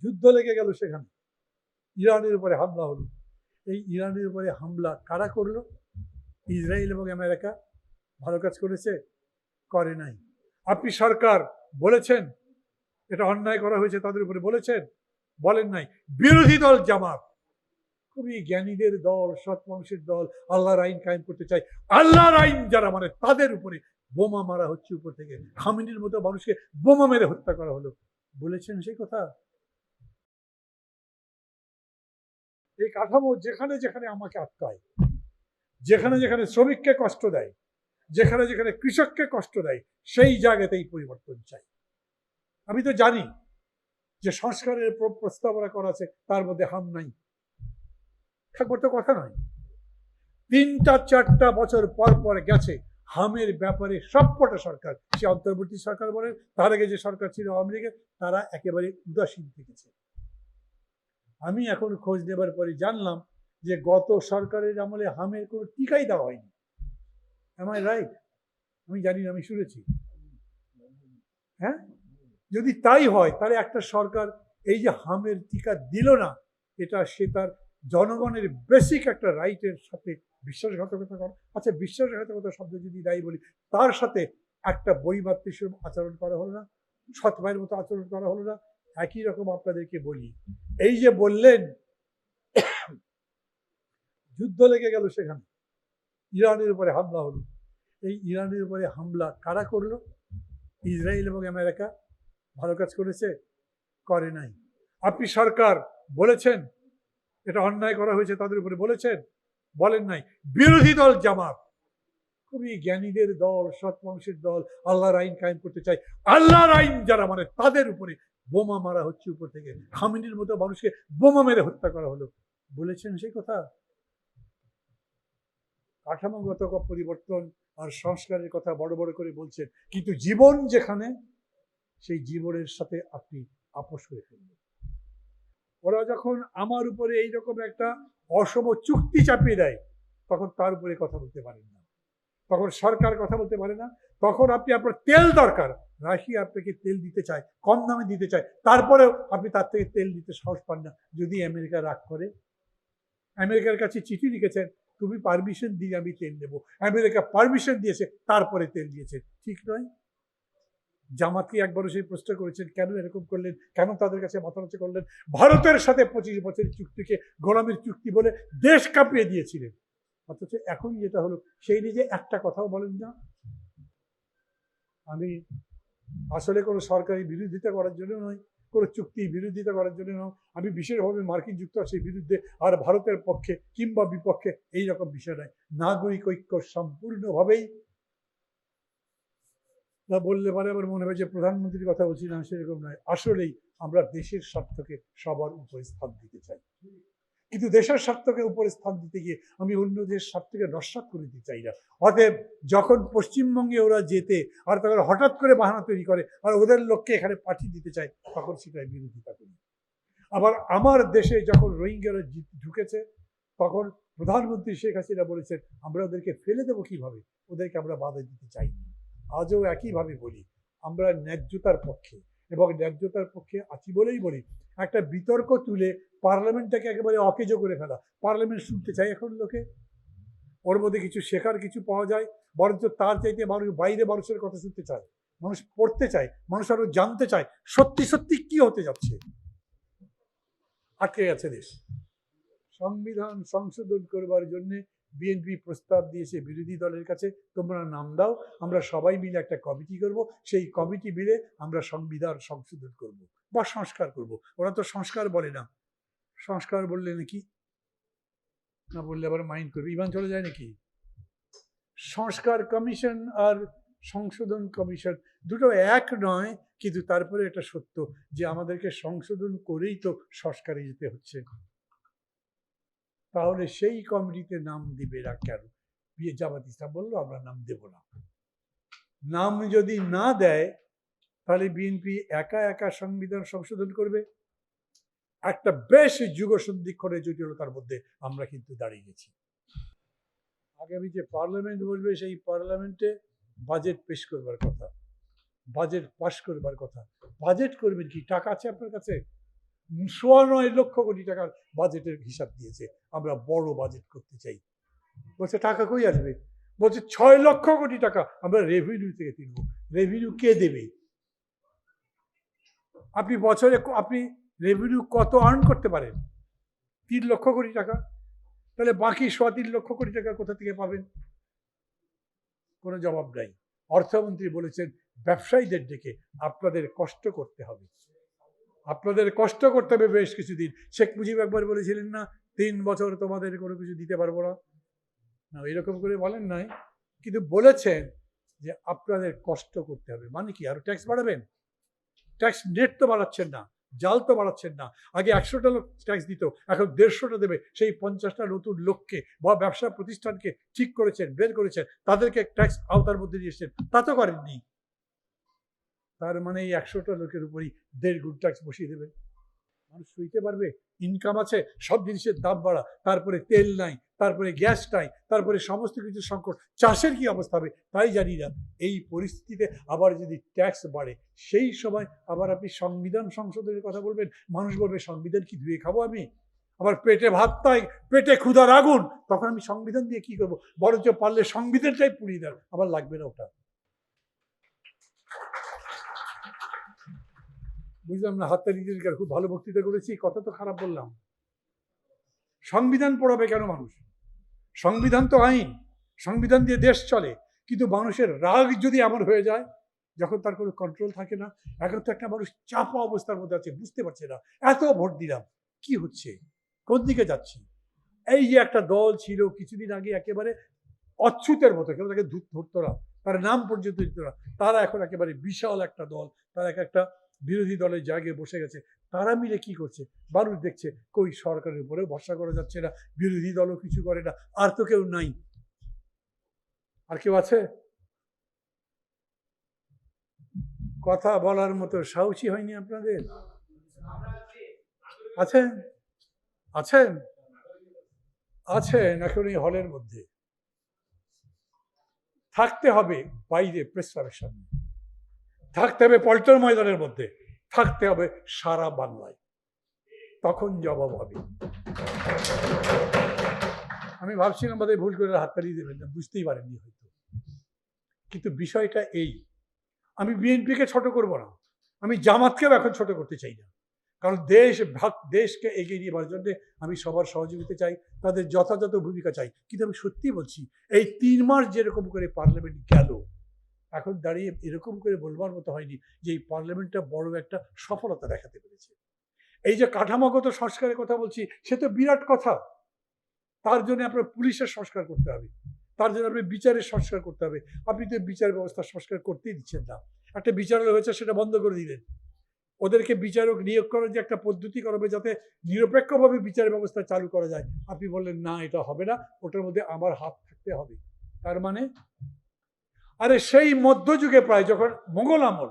যুদ্ধ লেগে গেল সেখানে, ইরানের উপরে হামলা হলো। এই ইরানের উপরে হামলা কারা করলো? ইসরায়েল এবং আমেরিকা। ভালো কাজ করেছে? করে নাই। আপনি সরকার বলেছেন এটা অন্যায় করা হয়েছে, তাদের উপরে বলেছেন? বলেন নাই। বিরোধী দল জামাত খুবই জ্ঞানীদের দল, সৎ মানুষের দল, আল্লাহর আইন কায়েম করতে চায়, আল্লাহর আইন যারা মানে তাদের উপরে বোমা মারা হচ্ছে উপর থেকে। খামেনির মতো মানুষকে বোমা মেরে হত্যা করা হলো। বলেছেন সেই কথা? এই কাঠামো যেখানে যেখানে আমাকে আটকায়, যেখানে যেখানে শ্রমিককে কষ্ট দেয়, যেখানে যেখানে কৃষককে কষ্ট দেয়, সেই জায়গাতেই পরিবর্তন চাই। আমি তো জানি যে সংস্কারের প্রস্তাবনা করা আছে, তার মধ্যে হাম নাই, থাকবার তো কথা নয়। 3-4 বছর পর পর গেছে, হামের ব্যাপারে সবকটা সরকার, সে অন্তর্বর্তী সরকার বলেন, তার আগে যে সরকার ছিল আওয়ামী লীগের, তারা একেবারে উদাসীন থেকেছে। আমি এখন খোঁজ নেবার পরে জানলাম যে গত সরকারের আমলে হামের কোনো টিকাই দেওয়া হয়নি। Am I right? আমি জানি না, আমি শুনেছি। হ্যাঁ, যদি তাই হয় তাহলে একটা সরকার এই যে হামের টিকা দিল না, এটা সে তার জনগণের বেসিক একটা রাইটের সাথে বিশ্বাসঘাতকতা করে। আচ্ছা, বিশ্বাসঘাতকতা শব্দ যদি দায়ী বলি, তার সাথে একটা বৈমাতৃক আচরণ করা হলো না, সৎ ভাইয়ের মতো আচরণ করা হলো না। একই রকম আপনাদেরকে বলি, এই যে বললেন যুদ্ধ লেগে গেল সেখানে, ইরানের উপরে হামলা হলো। এই ইরানের উপরে হামলা কারা করলো? ইসরায়েল এবং আমেরিকা। ভালো কাজ করেছে? করে নাই। আপনি সরকার বলেছেন এটা অন্যায় করা হয়েছে, তাদের উপরে বলেছেন? বলেন নাই। বিরোধী দল জামাত খুবই জ্ঞানীদের দল, সৎ মানুষের দল, আল্লাহর আইন কায়েম করতে চায়, আল্লাহর আইন যারা মানে তাদের উপরে বোমা মারা হচ্ছে উপর থেকে। খামেনির মতো মানুষকে বোমা মেরে হত্যা করা হলো। বলেছেন সেই কথা? কাঠামোগত পরিবর্তন আর সংস্কারের কথা বড় বড় করে বলছেন, কিন্তু জীবন যেখানে, সেই জীবনের সাথে আপনি আপোষ করে ফেলবেন। ওরা যখন আমার উপরে এইরকম একটা অসম চুক্তি চাপিয়ে দেয়, তখন তার উপরে কথা বলতে পারেন না, তখন সরকার কথা বলতে পারে না। তখন আপনি, আপনার তেল দরকার, রাশিয়া আপনাকে তেল দিতে চায়, কম দামে দিতে চায়, তারপরেও আপনি তার থেকে তেল দিতে সাহস পান না। যদি আমেরিকা রাগ করে, আমেরিকার কাছে চিঠি লিখেছেন, তুমি পারমিশন দিয়ে আমি তেল নেবো, আমেরিকা পারমিশন দিয়েছে, তারপরে তেল দিয়েছে, ঠিক নয়? জামাতকে একবারও সেই প্রশ্ন করেছেন, কেন এরকম করলেন, কেন তাদের কাছে মাথা নিচু করলেন? ভারতের সাথে 25 বছরের চুক্তিকে গোলামীর চুক্তি বলে দেশ কাঁপিয়ে দিয়েছিলেন, অথচ এখন যেটা হলো সেই নিজে একটা কথাও বলেন না। আমি আসলে কোনো সরকারি বিরোধিতা করার জন্য নয়, কোনো চুক্তি বিরোধিতা করার জন্য নয়, আমি বিশেষভাবে মার্কিন যুক্তরাষ্ট্রের বিরুদ্ধে আর ভারতের পক্ষে কিংবা বিপক্ষে এইরকম বিষয় নয়। নাগরিক ঐক্য সম্পূর্ণভাবেই, তা বললে পারে আবার মনে হয় যে প্রধানমন্ত্রীর কথা বলছি, না, সেরকম নয়। আসলেই আমরা দেশের স্বার্থকে সবার উপরে স্থান দিতে চাই, কিন্তু দেশের স্বার্থকে উপরে স্থান দিতে গিয়ে আমি অন্য দেশের স্বার্থকে নস্যাৎ করে দিতে চাই না। অতএব যখন পশ্চিমবঙ্গে ওরা যেতে আর তখন হঠাৎ করে বাহানা তৈরি করে আর ওদের লোককে এখানে পাঠিয়ে দিতে চায়, তখন সেটাই বিরোধিতা করি। আবার আমার দেশে যখন রোহিঙ্গারা ঢুকেছে, তখন প্রধানমন্ত্রী শেখ হাসিনা বলেছেন আমরা ওদেরকে ফেলে দেবো কিভাবে, ওদেরকে আমরা বাধা দিতে চাই। আজও একইভাবে বলি, আমরা ন্যায্যতার পক্ষে, এবং ন্যায্যতার পক্ষে আছি বলেই বলি। একটা বিতর্ক তুলে পার্লামেন্টটাকে একেবারে অকেজো করে ফেলা, পার্লামেন্ট শুনতে চাই এখন লোকে, ওর মধ্যে কিছু শেখার কিছু পাওয়া যায়, বরঞ্চ তার চাইতে মানুষ বাইরে মানুষের কথা শুনতে চায়, মানুষ পড়তে চায়, মানুষ আরো জানতে চায় সত্যি সত্যি কি হতে যাচ্ছে। আটকে গেছে দেশ। সংবিধান সংশোধন করবার জন্য বিএনপি প্রস্তাব দিয়েছে বিরোধী দলের কাছে, তোমরা নাম দাও, আমরা সবাই মিলে একটা কমিটি করব, সেই কমিটি মিলে আমরা সংবিধান সংশোধন করব বা সংস্কার করব। ওরা তো সংস্কার বলে না, সংস্কার বললে নাকি না বললে আবার মাইন্ড করবে, ইমান চলে যায় নাকি। সংস্কার কমিশন আর সংশোধন কমিশন দুটো এক নয়, কিন্তু তারপরে এটা সত্য যে আমাদেরকে সংশোধন করেই তো সংস্কারে যেতে হচ্ছে। তাহলে সেই কমিটিতে নাম দিবে না কেন? জামাত ইসলাম বললো আমরা নাম দেব না। নাম যদি না দেয় তাহলে বিএনপি একা একা সংবিধান সংশোধন করবে। একটা বেশ যুগ সন্ধিক্ষণের জটিলতার মধ্যে আমরা কিন্তু দাঁড়িয়ে গেছি। আগামী যে পার্লামেন্ট বসবে, সেই পার্লামেন্টে বাজেট পেশ করবার কথা, বাজেট পাশ করবার কথা। বাজেট করবেন কি? টাকা আছে আপনার কাছে? 9.5 লক্ষ কোটি টাকার বাজেটের হিসাব দিয়েছে, আমরা বড় বাজেট করতে চাই। বলছে টাকা কই আসবে? বলছে 6 লক্ষ কোটি টাকা আমরা রেভিনিউ থেকে তুলব। রেভিনিউ কে দেবে? আপনি বছরে আপনি রেভিনিউ কত আর্ন করতে পারেন? 3 লক্ষ কোটি টাকা। তাহলে বাকি 3.25 লক্ষ কোটি টাকা কোথা থেকে পাবেন? কোনো জবাব নাই। অর্থমন্ত্রী বলেছেন ব্যবসায়ীদের ডেকে আপনাদের কষ্ট করতে হবে, আপনাদের কষ্ট করতে হবে বেশ কিছুদিন। শেখ মুজিব একবার বলেছিলেন না, 3 বছর তোমাদের কোনো কিছু দিতে পারবো না, না এরকম করে বলেন নাই, কিন্তু বলেছেন যে আপনাদের কষ্ট করতে হবে। মানে কি আরো ট্যাক্স বাড়াবেন? ট্যাক্স নেট তো বাড়াচ্ছেন না, জাল তো বাড়াচ্ছেন না। আগে 100টা লোক ট্যাক্স দিত, এখন 150টা দেবে। সেই 50টা নতুন লোককে বা ব্যবসা প্রতিষ্ঠানকে ঠিক করেছেন, বের করেছেন, তাদেরকে ট্যাক্স আওতার মধ্যে নিয়ে এসেছেন, তা তো করেননি। তার মানে এই 100টা লোকের উপরই 1.5 গুণ ট্যাক্স বসিয়ে দেবেন। মানুষ সইতে পারবে? ইনকাম আছে, সব জিনিসের দাম বাড়া, তারপরে তেল নাই, তারপরে গ্যাস নাই, তারপরে সমস্ত কিছু সংকট, চাষের কি অবস্থা হবে তাই জানি না। এই পরিস্থিতিতে আবার যদি ট্যাক্স বাড়ে, সেই সময় আবার আপনি সংবিধান সংশোধনের কথা বলবেন, মানুষ বলবে সংবিধান কি ধুয়ে খাবো আমি? আবার পেটে ভাত তাই, পেটে ক্ষুধার আগুন, তখন আমি সংবিধান দিয়ে কি করবো? বরঞ্চ পারলে সংবিধানটাই পুড়িয়ে দেন, আবার লাগবে না ওটা। বুঝলাম না, হাততালি দিলেন, খুব ভালো বক্তৃতা করেছি, কথা তো খারাপ বললাম। সংবিধান পড়াবে কেন মানুষ? সংবিধান তো আইন, সংবিধান দিয়ে দেশ চলে। কিন্তু মানুষের রাগ যদি এমন হয়ে যায় যখন তার কোনো কন্ট্রোল থাকে না। এখন তো একটা মানুষ চাপা অবস্থার মধ্যে আছে, বুঝতে পারছে না এত ভোট দিলাম কি হচ্ছে, কোন দিকে যাচ্ছি। এই যে একটা দল ছিল কিছুদিন আগে একেবারে অচ্ছুতের মতো, কেউ তাকে ধরতো না, তার নাম পর্যন্ত দিত না, তারা এখন একেবারে বিশাল একটা দল, তারা একটা বিরোধী দলের জায়গায় বসে গেছে। তারা মিলে কি করছে? মানুষ দেখছে কই সরকারের উপরেও ভরসা করা যাচ্ছে না, বিরোধী দলও কিছু করে না, আর তো কেউ নাই। আর কেউ আছে? কথা বলার মতো সাহসী হয়নি আপনাদের? আছেন? আছেন? আছেন এখন এই হলের মধ্যে। থাকতে হবে বাইরে প্রেস ক্লাবের সামনে, থাকতে হবে পল্টন ময়দানের মধ্যে, থাকতে হবে সারা বাংলায়, তখন জবাব হবে। আমি ভাবছিলাম বোধ হয় ভুল করে হাততালি দেবেন না, বুঝতেই পারেননি হয়তো। কিন্তু বিষয়টা এই, আমি বিএনপিকে ছোট করব না, আমি জামাতকেও এখন ছোট করতে চাই না, কারণ দেশকে এগিয়ে নিয়ে যাওয়ার জন্য আমি সবার সহযোগিতা চাই, তাদের যথাযথ ভূমিকা চাই। কিন্তু আমি সত্যি বলছি, এই 3 মাস যেরকম করে পার্লামেন্ট গেল, এখন দাঁড়িয়ে এরকম করে বলবার মতো হয়নি যে এই পার্লামেন্টটা বড় একটা সফলতা দেখাতে পেরেছে। এই যে কাঠামোগত সংস্কারের কথা বলছি, সে তো বিরাট কথা। তার জন্য আপনার পুলিশের সংস্কার করতে হবে, তার জন্য আপনি বিচারের সংস্কার করতে হবে। আপনি তো বিচার ব্যবস্থা সংস্কার করতেই দিচ্ছেন না। একটা বিচারালয় হয়েছে, সেটা বন্ধ করে দিলেন। ওদেরকে বিচারক নিয়োগ করার যে একটা পদ্ধতি করা হবে যাতে নিরপেক্ষভাবে বিচার ব্যবস্থা চালু করা যায়, আপনি বললেন না এটা হবে না, ওটার মধ্যে আমার হাত থাকতে হবে। তার মানে আরে সেই মধ্যযুগে প্রায় যখন মোগল আমল,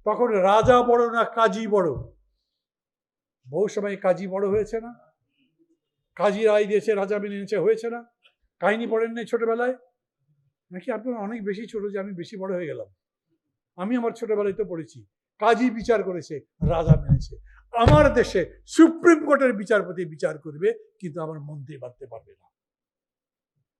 তখন রাজা বড় না কাজী বড়? বহু সময় কাজী বড় হয়েছে না, কাজী রায় দিয়েছে, রাজা মেনে নিয়েছে, হয়েছে না? কাহিনী পড়েন নাই ছোটবেলায়? নাকি আপনারা অনেক বেশি ছোট যে আমি বেশি বড় হয়ে গেলাম? আমি আমার ছোটবেলায় তো পড়েছি, কাজী বিচার করেছে, রাজা মেনেছে। আমার দেশে সুপ্রিম কোর্টের বিচারপতি বিচার করবে, কিন্তু আমার মন্ত্রী মানতে পারবে না,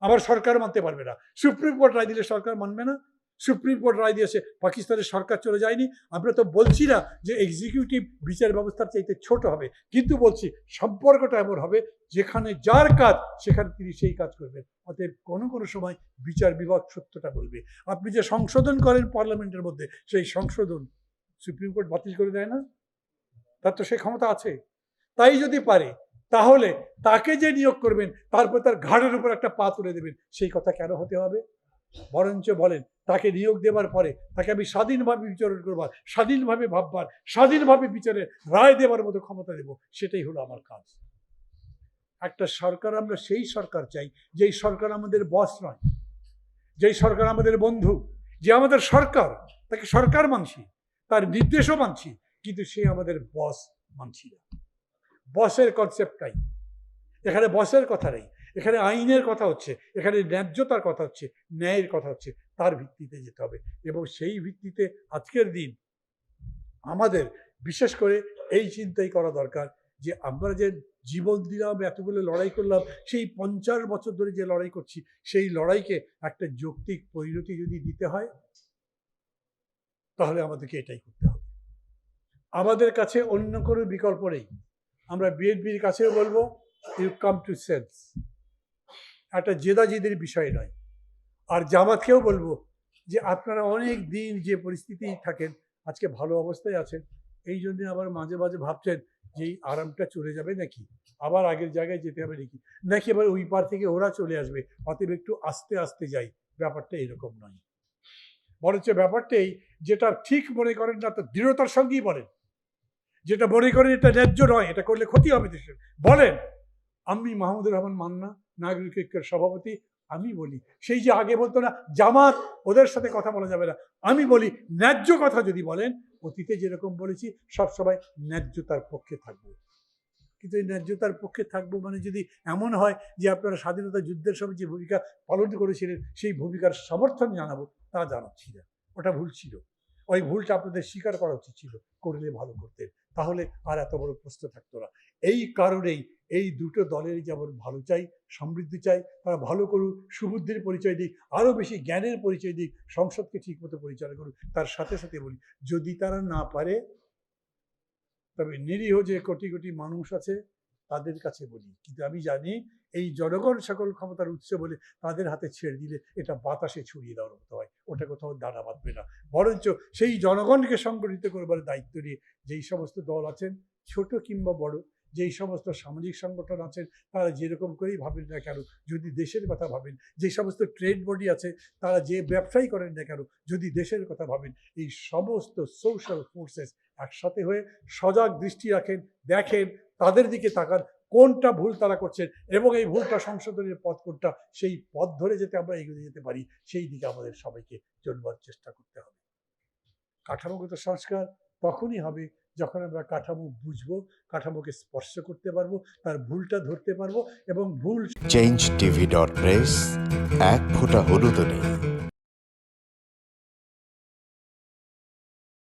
আমার সরকার মানতে পারবে না। সুপ্রিম কোর্ট রায় দিলে সরকার মানবে না? সুপ্রিম কোর্ট রায় দিয়েছে, পাকিস্তানের সরকার চলে যায়নি। আমরা তো বলছি না যে এক্সিকিউটিভ বিচার ব্যবস্থার চাইতে ছোট হবে, কিন্তু বলছি সম্পর্কটা এমন হবে যেখানে যার কাজ সেখানে তিনি সেই কাজ করবেন। অতএব কোনো কোনো সময় বিচার বিভাগ সত্যটা বলবে। আপনি যে সংশোধন করেন পার্লামেন্টের মধ্যে, সেই সংশোধন সুপ্রিম কোর্ট বাতিল করে দেয় না? তার তো সে ক্ষমতা আছে। তাই যদি পারে, তাহলে তাকে যে নিয়োগ করবেন তারপর তার ঘাড়ের উপর একটা পা তুলে দেবেন, সেই কথা কেন হতে হবে? বরঞ্চ বলেন তাকে নিয়োগ দেওয়ার পরে তাকে আমি স্বাধীনভাবে বিচরণ করবার, স্বাধীনভাবে ভাববার, স্বাধীনভাবে বিচারের রায় দেওয়ার মতো ক্ষমতা দেব। সেটাই হলো আমার কাজ। একটা সরকার, আমরা সেই সরকার চাই যেই সরকার আমাদের বস নয়, যেই সরকার আমাদের বন্ধু, যে আমাদের সরকার, তাকে সরকার মানছি, তার নির্দেশও মানছি, কিন্তু সে আমাদের বস মানছি না। বসের কনসেপ্টটাই এখানে, বসের কথা নেই এখানে, আইনের কথা হচ্ছে এখানে, ন্যায্যতার কথা হচ্ছে, ন্যায়ের কথা হচ্ছে। তার ভিত্তিতে যেতে হবে, এবং সেই ভিত্তিতে আজকের দিন আমাদের বিশেষ করে এই চিন্তাই করা দরকার যে আমরা যে জীবন দিলাম, এতগুলো লড়াই করলাম, সেই 50 বছর ধরে যে লড়াই করছি, সেই লড়াইকে একটা যৌক্তিক পরিণতি যদি দিতে হয়, তাহলে আমাদেরকে এটাই করতে হবে। আমাদের কাছে অন্য কোনো বিকল্প নেই। আমরা বিএনপির কাছেও বলবো, ইউ কাম টু সেন্স, একটা জেদাজেদের বিষয় নয়। আর জামাতকেও বলবো যে আপনারা অনেক দিন যে পরিস্থিতি থাকেন, আজকে ভালো অবস্থায় আছেন, এই জন্য আবার মাঝে মাঝে ভাবছেন যে এই আরামটা চলে যাবে নাকি, আবার আগের জায়গায় যেতে হবে নাকি আবার ওই পার থেকে ওরা চলে আসবে, অতএব একটু আস্তে আস্তে যাই। ব্যাপারটা এরকম নয়, বরঞ্চ ব্যাপারটাই যেটা ঠিক মনে করেন না তো দৃঢ়তার সঙ্গেই বলেন, যেটা মনে করেন এটা ন্যায্য নয়, এটা করলে ক্ষতি হবে দেশের, বলেন। আমি মাহমুদুর রহমান মান্না, নাগরিক ঐক্যের সভাপতি, আমি বলি, সেই যে আগে বলতো না জামাত ওদের সাথে কথা বলা যাবে না, আমি বলি ন্যায্য কথা যদি বলেন, অতীতে যেরকম বলেছি সবসময় ন্যায্যতার পক্ষে থাকবো। কিন্তু এই ন্যায্যতার পক্ষে থাকবো মানে যদি এমন হয় যে আপনারা স্বাধীনতা যুদ্ধের সময় যে ভূমিকা পালন করেছিলেন সেই ভূমিকার সমর্থন জানাবো, তা জানাচ্ছি না, ওটা ভুল ছিল। ওই ভুলটা আপনাদের স্বীকার করা উচিত ছিল, করলে ভালো করতেন, তাহলে আর এত বড় প্রশ্ন থাকতো না। এই কারণেই এই দুটো দলেরই যেমন ভালো চাই, সমৃদ্ধি চাই, তারা ভালো করুক, সুবুদ্ধির পরিচয় দিক, আরও বেশি জ্ঞানের পরিচয় দিক, সংসদকে ঠিকমতো পরিচালনা করুক। তার সাথে সাথে বলি, যদি তারা না পারে, তবে নিরীহ যে কোটি কোটি মানুষ আছে তাদের কাছে বলি, কিন্তু আমি জানি এই জনগণ সকল ক্ষমতার উৎস বলে তাদের হাতে ছেড়ে দিলে এটা বাতাসে ছড়িয়ে দেওয়ার মতো হয়, ওটা কোথাও দানা বাঁধবে না। বরঞ্চ সেই জনগণকে সংগঠিত করবার দায়িত্ব নিয়ে যেই সমস্ত দল আছেন, ছোট কিংবা বড়, যেই সমস্ত সামাজিক সংগঠন আছেন, তারা যেরকম করেই ভাবেন না কেন, যদি দেশের কথা ভাবেন, যে সমস্ত ট্রেড বডি আছে তারা যে ব্যবসায়ী করেন না কেন, যদি দেশের কথা ভাবেন, এই সমস্ত সোশ্যাল ফোর্সেস একসাথে হয়ে সজাগ দৃষ্টি রাখেন, দেখেন, তাদের দিকে তাকান, কোনটা ভুল তারা করছেন এবং এই ভুলটা সংশোধনের পথ কোনটা, সেই পথ ধরে যেতে আমরা এগিয়ে যেতে পারি, সেই দিকে আমাদের সবাইকে চলবার চেষ্টা করতে হবে। কাঠামোগত সংস্কার তখনই হবে যখন আমরা কাঠামো বুঝবো, কাঠামোকে স্পর্শ করতে পারবো, তার ভুলটা ধরতে পারবো এবং ভুল changeTV.press এক ফোঁটা হলুদও নেই।